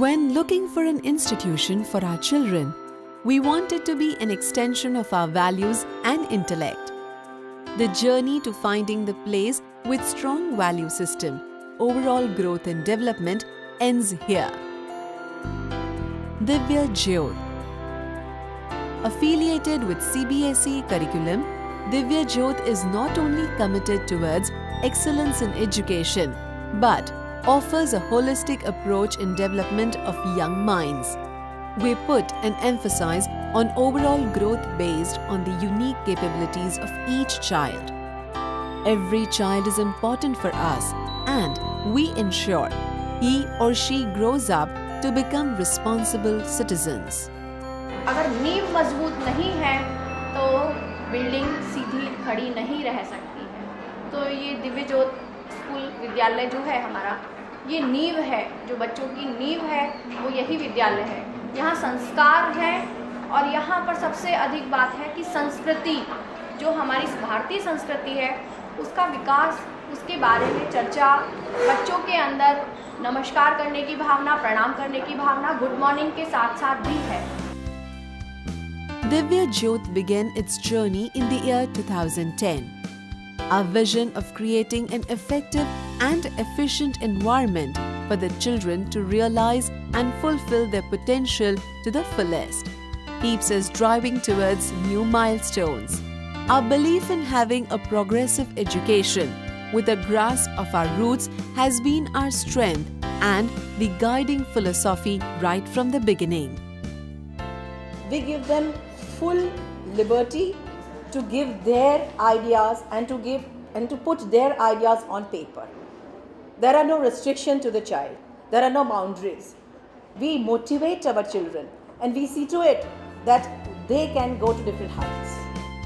When looking for an institution for our children, we want it to be an extension of our values and intellect. The journey to finding the place with strong value system, overall growth and development ends here. Divya Jyot. Affiliated with CBSE curriculum, Divya Jyot is not only committed towards excellence in education, but offers a holistic approach in development of young minds. We put an emphasis on overall growth based on the unique capabilities of each child. Every child is important for us, and we ensure he or she grows up to become responsible citizens. अगर नींव मजबूत नहीं है तो building सीधी खड़ी नहीं रह सकती है। तो ये दिव्य ज्योत स्कूल विद्यालय जो है हमारा, ये नींव है, जो बच्चों की नींव है वो यही विद्यालय है। यहाँ संस्कार है और यहाँ पर सबसे अधिक बात है कि संस्कृति, जो हमारी भारतीय संस्कृति है उसका विकास, उसके बारे में चर्चा, बच्चों के अंदर नमस्कार करने की भावना, प्रणाम करने की भावना, गुड मॉर्निंग के साथ साथ भी है। Divya Jyot began its journey in the year 2010. Our vision of creating an effective and efficient environment for the children to realize and fulfill their potential to the fullest keeps us driving towards new milestones. Our belief in having a progressive education with a grasp of our roots has been our strength and the guiding philosophy right from the beginning. We give them full liberty to give their ideas and to put their ideas on paper. There are no restrictions to the child. There are no boundaries. We motivate our children and we see to it that they can go to different heights.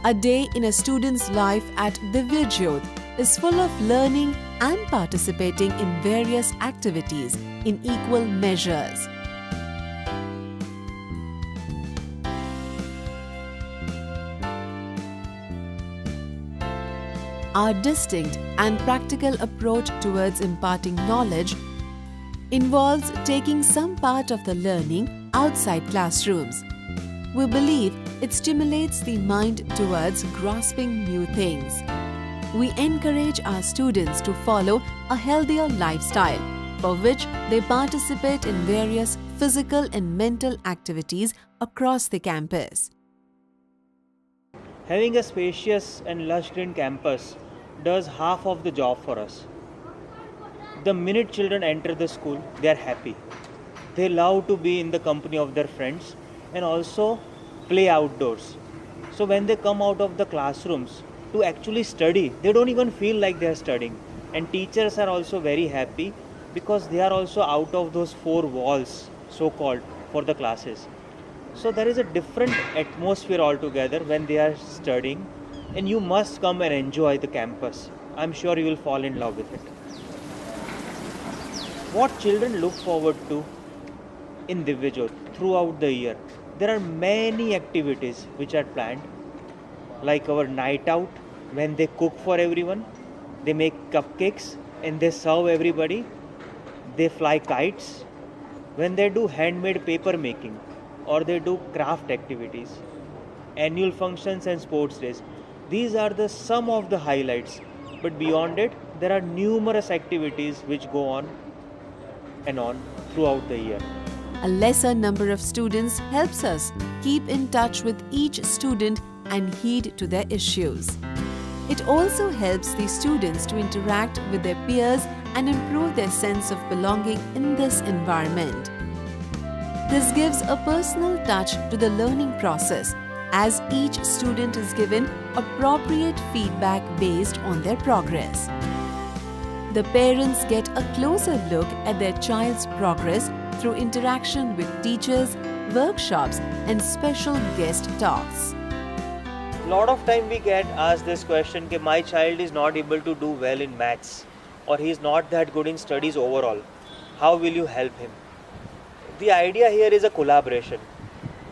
A day in a student's life at Divya Jyot is full of learning and participating in various activities in equal measures. Our distinct and practical approach towards imparting knowledge involves taking some part of the learning outside classrooms. We believe it stimulates the mind towards grasping new things. We encourage our students to follow a healthier lifestyle, for which they participate in various physical and mental activities across the campus. Having a spacious and lush green campus does half of the job for us. The minute children enter the school, they are happy. They love to be in the company of their friends and also play outdoors. So when they come out of the classrooms to actually study, they don't even feel like they are studying. And teachers are also very happy because they are also out of those four walls, so-called, for the classes. So there is a different atmosphere altogether when they are studying, and you must come and enjoy the campus. I'm sure you will fall in love with it. What children look forward to in Divya Jyot throughout the year, there are many activities which are planned, like our night out when they cook for everyone, they make cupcakes and they serve everybody, they fly kites, when they do handmade paper making, or they do craft activities, annual functions and sports days. These are some of the highlights, but beyond it, there are numerous activities which go on and on throughout the year. A lesser number of students helps us keep in touch with each student and heed to their issues. It also helps the students to interact with their peers and improve their sense of belonging in this environment. This gives a personal touch to the learning process, as each student is given appropriate feedback based on their progress. The parents get a closer look at their child's progress through interaction with teachers, workshops, and special guest talks. A lot of time we get asked this question that my child is not able to do well in maths, or he is not that good in studies overall. How will you help him? The idea here is a collaboration.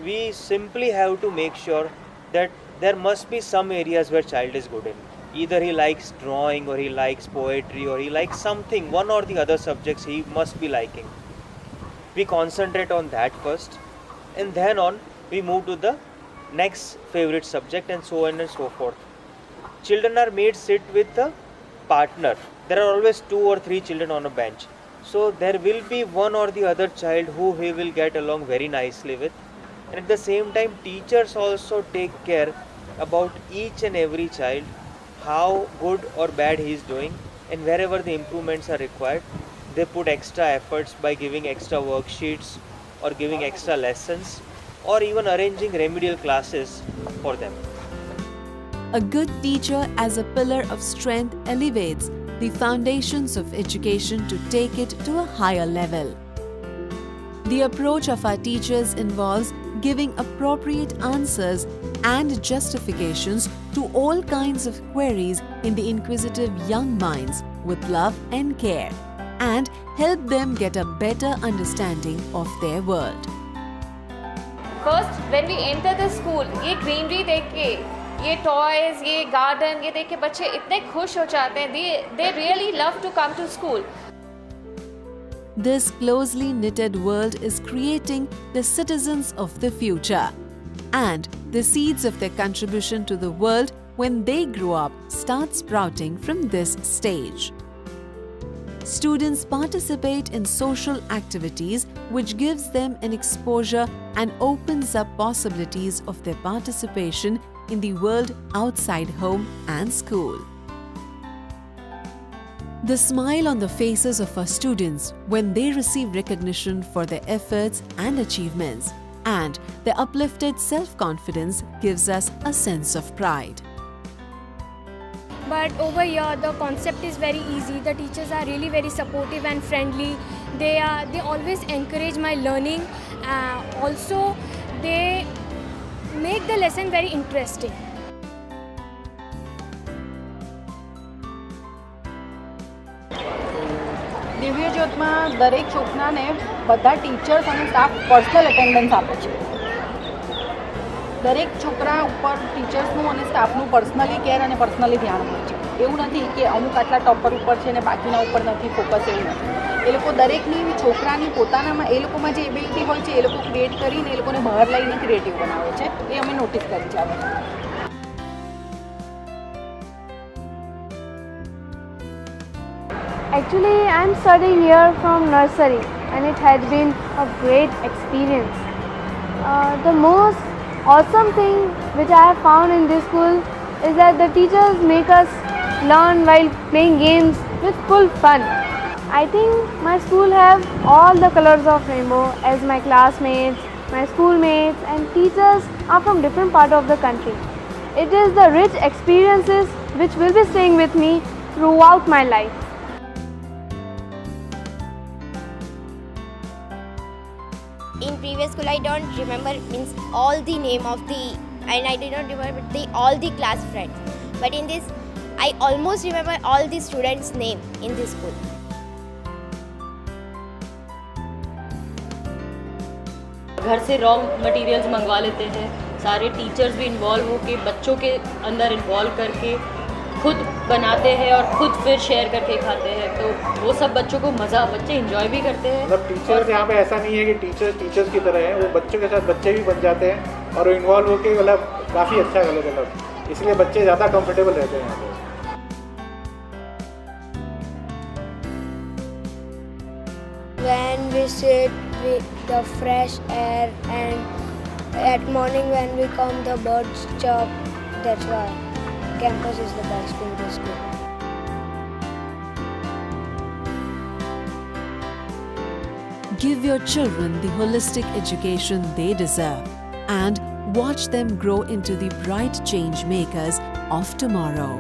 We simply have to make sure that there must be some areas where child is good in. Either he likes drawing, or he likes poetry, or he likes something, one or the other subjects he must be liking. We concentrate on that first, and then on we move to the next favorite subject, and so on and so forth. Children are made sit with a partner. There are always 2 or 3 children on a bench. So there will be one or the other child who he will get along very nicely with. And at the same time, teachers also take care about each and every child, how good or bad he is doing, and wherever the improvements are required, they put extra efforts by giving extra worksheets or giving extra lessons or even arranging remedial classes for them. A good teacher as a pillar of strength elevates the foundations of education to take it to a higher level. The approach of our teachers involves giving appropriate answers and justifications to all kinds of queries in the inquisitive young minds with love and care, and help them get a better understanding of their world. First when we enter the school, ये greenery देख के, ये toys, ये garden, ये देख के बच्चे इतने खुश हो जाते हैं. They really love to come to school. This closely knitted world is creating the citizens of the future, and the seeds of their contribution to the world when they grow up start sprouting from this stage. Students participate in social activities which gives them an exposure and opens up possibilities of their participation in the world outside home and school. The smile on the faces of our students when they receive recognition for their efforts and achievements, and their uplifted self-confidence gives us a sense of pride. But over here the concept is very easy. The teachers are really very supportive and friendly. They always encourage my learning. Also they make the lesson very interesting. દિવ્ય જ્યોતમાં દરેક છોકરાને બધા teachers અને staff personal attendance આપે છે. દરેક છોકરા ઉપર ટીચર્સનું અને સ્ટાફનું પર્સનલી કેર અને પર્સનલી ધ્યાન હોય છે. એવું નથી કે અમુક આટલા ટોપર ઉપર છે ને બાકીના ઉપર નથી ફોકસ, એવું નથી. એ લોકો દરેકની છોકરાની પોતાનામાં એ લોકોમાં જે એબિલિટી હોય છે એ લોકો ક્રિએટ કરીને એ લોકોને બહાર લઈને ક્રિએટિવ બનાવે છે. એ અમે નોટિસ કરી છે આ વસ્તુ. Actually, I'm studying here from nursery and it has been a great experience. The most awesome thing which I have found in this school is that the teachers make us learn while playing games with full fun. I think my school have all the colors of rainbow, as my classmates, my schoolmates and teachers are from different parts of the country. It is the rich experiences which will be staying with me throughout my life. In previous school, I don't remember all the name of the, and I did not remember all the class friends. But in this, I almost remember all the students' name in this school. घर से raw materials मंगवा लेते हैं. सारे teachers भी involve होके बच्चों के अंदर इन्वॉल्व करके खुद बनाते हैं और खुद फिर शेयर करके खाते हैं. तो वो सब बच्चों को मज़ा, बच्चे एंजॉय भी करते हैं. मतलब टीचर्स यहाँ पे ऐसा नहीं है कि टीचर्स की तरह हैं, वो बच्चों के साथ बच्चे भी बन जाते हैं और वो इन्वॉल्व होके मतलब काफ़ी अच्छा मतलब इसलिए बच्चे ज़्यादा कंफर्टेबल रहते हैं यहाँ पे. When we sit with the fresh air and at morning when we come the birds chirp, that's why campus is the best in this school. Give your children the holistic education they deserve and watch them grow into the bright change makers of tomorrow.